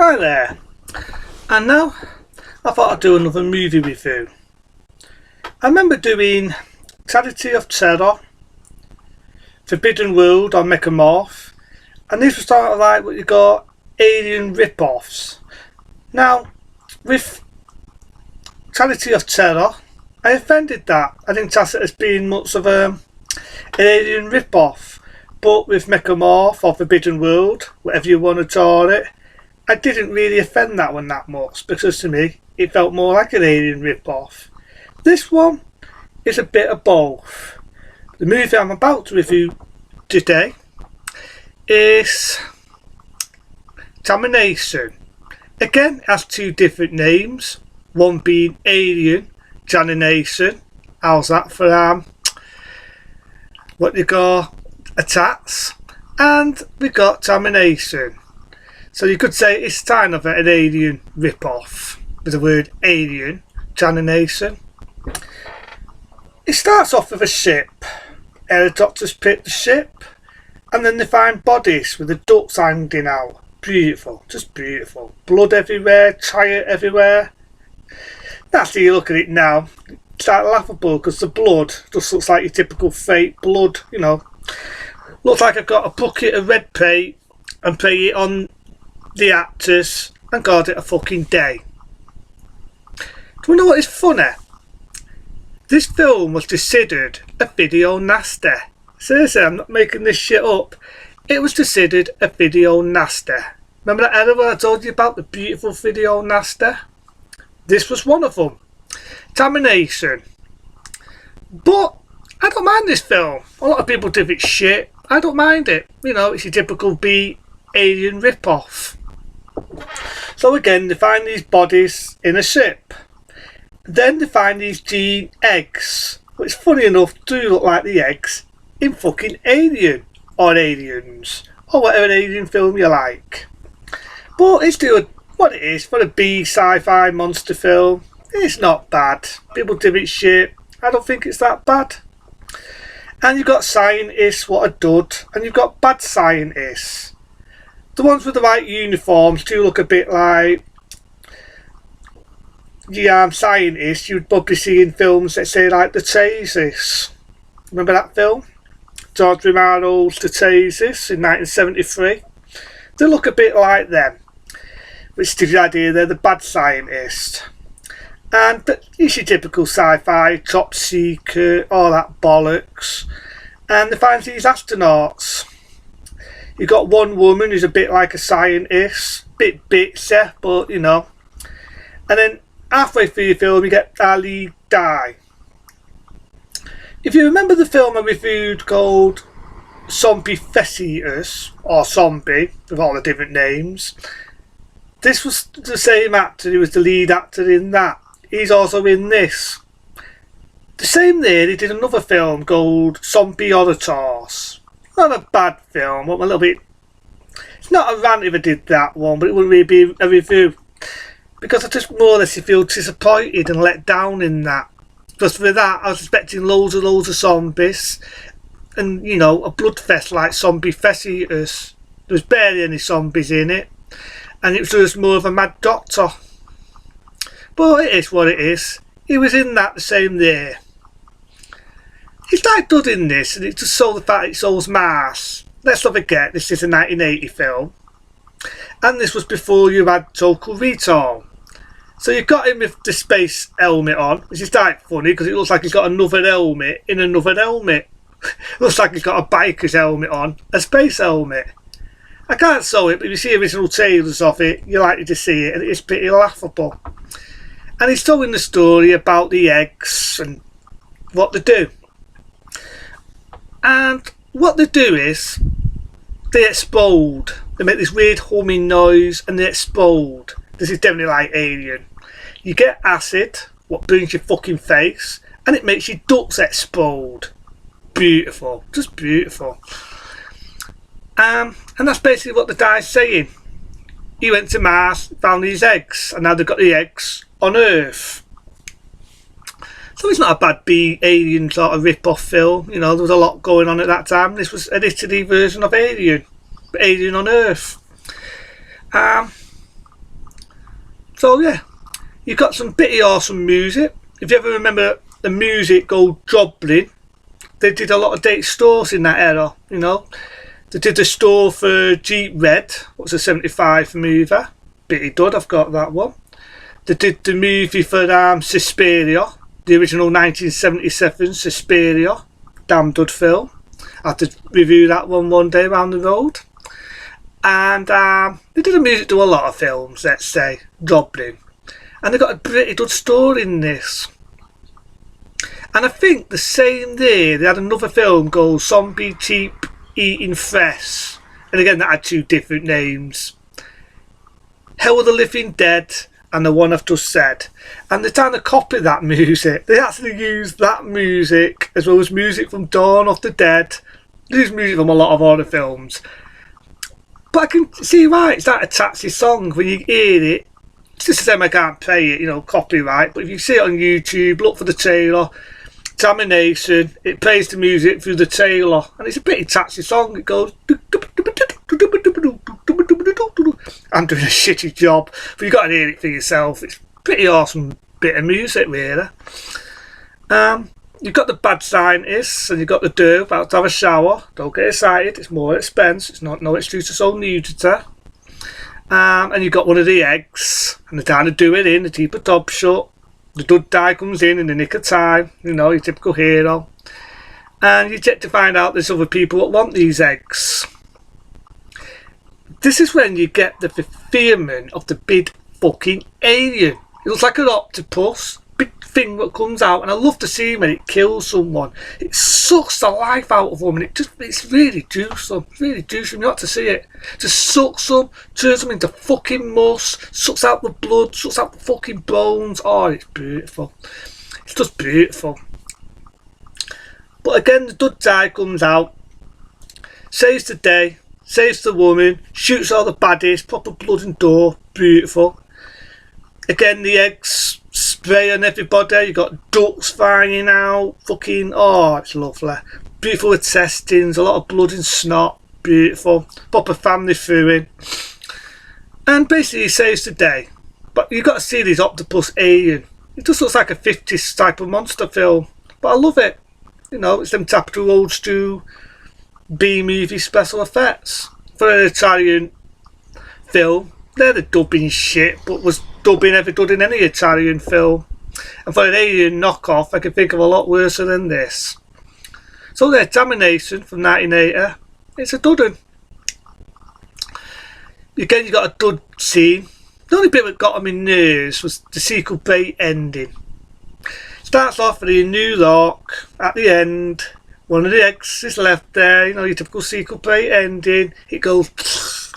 Hi there, and now I thought I'd do another movie review. I remember doing Tragedy of Terror, Forbidden World on Mechamorph, and these were sort of like what you got alien rip-offs. Now, with Tragedy of Terror, I offended that. I didn't class it as being much of an alien rip-off, but with Mechamorph or Forbidden World, whatever you want to call it, I didn't really offend that one that much, because to me it felt more like an alien rip-off. This one is a bit of both. The movie I'm about to review today is Contamination. Again, it has two different names, one being Alien Contamination. How's that for what you call attacks? And we got Contamination. So you could say it's kind of an alien rip-off with the word alien, Contamination. It starts off with a ship. Helicopters pick the ship, and then they find bodies with the ducts hanging out. Beautiful, just beautiful. Blood everywhere, tire everywhere. That's how you look at it now. It's like laughable because the blood just looks like your typical fake blood, you know. Looks like I've got a bucket of red paint and put it on the actors and called it a fucking day. Do we know what is funny? This film was considered a video nasty. Seriously, I'm not making this shit up. It was considered a video nasty. Remember that era where I told you about the beautiful video nasty? This was one of them. Contamination. But I don't mind this film. A lot of people give it shit. I don't mind it. You know, it's your typical B alien rip-off. So again, they find these bodies in a ship. Then they find these gene eggs, which funny enough do look like the eggs in fucking Alien, or Aliens, or whatever alien film you like. But it's still what it is for a B sci-fi monster film. It's not bad. People give it shit. I don't think it's that bad. And you've got scientists, what a dud, and you've got bad scientists. The ones with the white uniforms do look a bit like the scientists you'd probably see in films that say like The Chases. Remember that film? George Romero's The Chases in 1973. They look a bit like them, which gives you the idea they're the bad scientists. And but it's your typical sci-fi, top secret, all that bollocks. And they find these astronauts. You've got one woman who's a bit like a scientist, bit bitsy, but you know. And then halfway through the film you get our lead die. If you remember the film I reviewed called Zombie Fess Eaters, or Zombie, with all the different names, this was the same actor who was the lead actor in that. He's also in this. The same year he did another film called Zombie Orators. Not a bad film, but a little bit. It's not a rant if I did that one, but it wouldn't really be a review. Because I just more or less feel disappointed and let down in that. Because for that I was expecting loads of zombies. And you know, a bloodfest like Zombie Fess Eaters. There was barely any zombies in it. And it was just more of a mad doctor. But it is what it is. He was in that the same year. It's like good in this, and it's just so the fact it shows Mars. Let's not forget, this is a 1980 film. And this was before you had Total Recall. So you've got him with the space helmet on, which is quite funny because it looks like he's got another helmet in another helmet. Looks like he's got a biker's helmet on, a space helmet. I can't show it, but if you see original trailers of it, you're likely to see it, and it's pretty laughable. And he's telling the story about the eggs and what they do. And what they do is they explode. They make this weird humming noise and they explode. This is definitely like Alien. You get acid, what burns your fucking face, and it makes your ducts explode. Beautiful, just beautiful. And that's basically what the guy's saying. He went to Mars, found these eggs, and now they've got the eggs on Earth. So it's not a bad B alien sort of rip-off film. You know, there was a lot going on at that time. This was an Italy version of Alien, but Alien on Earth. So yeah, you've got some pretty awesome music. If you ever remember the music called Joblin, they did a lot of date stores in that era, you know. They did the store for Jeep Red, what was a 75 movie, pretty good, I've got that one. They did the movie for Suspiria, the original 1977 Suspiria, damn good film. I have to review that one day around the road. And they did the music to a lot of films, let's say, Joblin. And they got a pretty good story in this. And I think the same day they had another film called Zombie Cheap Eating Fresh. And again, that had two different names. Hell of the Living Dead and the one I've just said. And they're trying to copy that music. They actually used that music as well as music from Dawn of the Dead. They use music from a lot of horror films. But I can see why it's that a catchy song when you hear it. It's just the same, I can't play it, you know, copyright. But if you see it on YouTube, look for the trailer, Contamination, it plays the music through the trailer. And it's a pretty catchy song. It goes... I'm doing a shitty job, but you've got to hear it for yourself. It's a pretty awesome bit of music, really. You've got the bad scientists, and you've got the dude about to have a shower. Don't get excited, it's more expense. It's not no excuse to show nudity. And you've got one of the eggs, and they're trying to do it in, they keep a top shut. The good guy comes in the nick of time, you know, your typical hero. And you get to find out there's other people that want these eggs. This is when you get the fulfillment of the big fucking alien. It looks like an octopus, big thing that comes out, and I love to see when it kills someone. It sucks the life out of them, and it's really gruesome. It's really gruesome. You have to see it. It just sucks them, turns them into fucking muss, sucks out the blood, sucks out the fucking bones. Oh, it's beautiful. It's just beautiful. But again, the good guy comes out, saves the day, saves the woman, shoots all the baddies, proper blood and gore, beautiful. Again, the eggs spray on everybody, you got ducks flying out, fucking, oh, it's lovely. Beautiful intestines, a lot of blood and snot, beautiful. Proper family viewing. And basically he saves the day. But you've got to see this octopus alien. It just looks like a 50s type of monster film. But I love it. You know, it's them type of old school B-movie special effects. For an Italian film, they're the dubbing shit, but was dubbing ever done in any Italian film. And for an alien knockoff, I can think of a lot worse than this. So the Contamination from 1980, it's a dud un. Again, you got a dud scene. The only bit that got on my nerves was the sequel bait ending. Starts off with a New York, at the end, one of the eggs is left there, you know, your typical sequel bait ending. It goes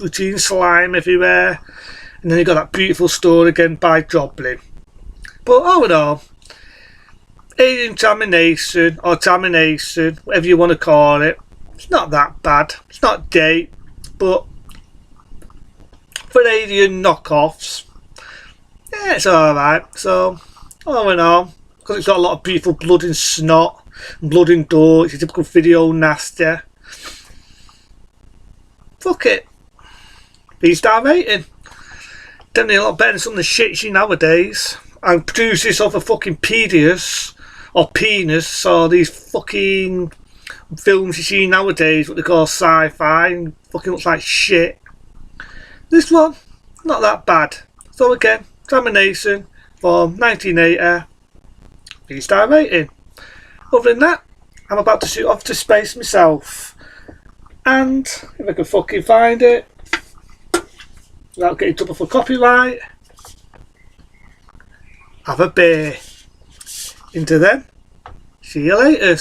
routine slime everywhere. And then you got that beautiful story again by Joblin. But all in all, alien contamination or contamination, whatever you want to call it, it's not that bad. It's not date, but for alien knockoffs, yeah, it's alright. So, all in all, because it's got a lot of beautiful blood and snot, and blood and gore, it's a typical video nasty. Fuck it. 3-star rating. Definitely a lot better than some of the shit you see nowadays. And producers of a fucking penis or these fucking films you see nowadays, what they call sci-fi, and fucking looks like shit. This one, not that bad. So again, Contamination from 1980, 3-star rating. Other than that, I'm about to shoot off to space myself. And if I can fucking find it, without getting trouble for copyright, have a beer. Into them. See you later.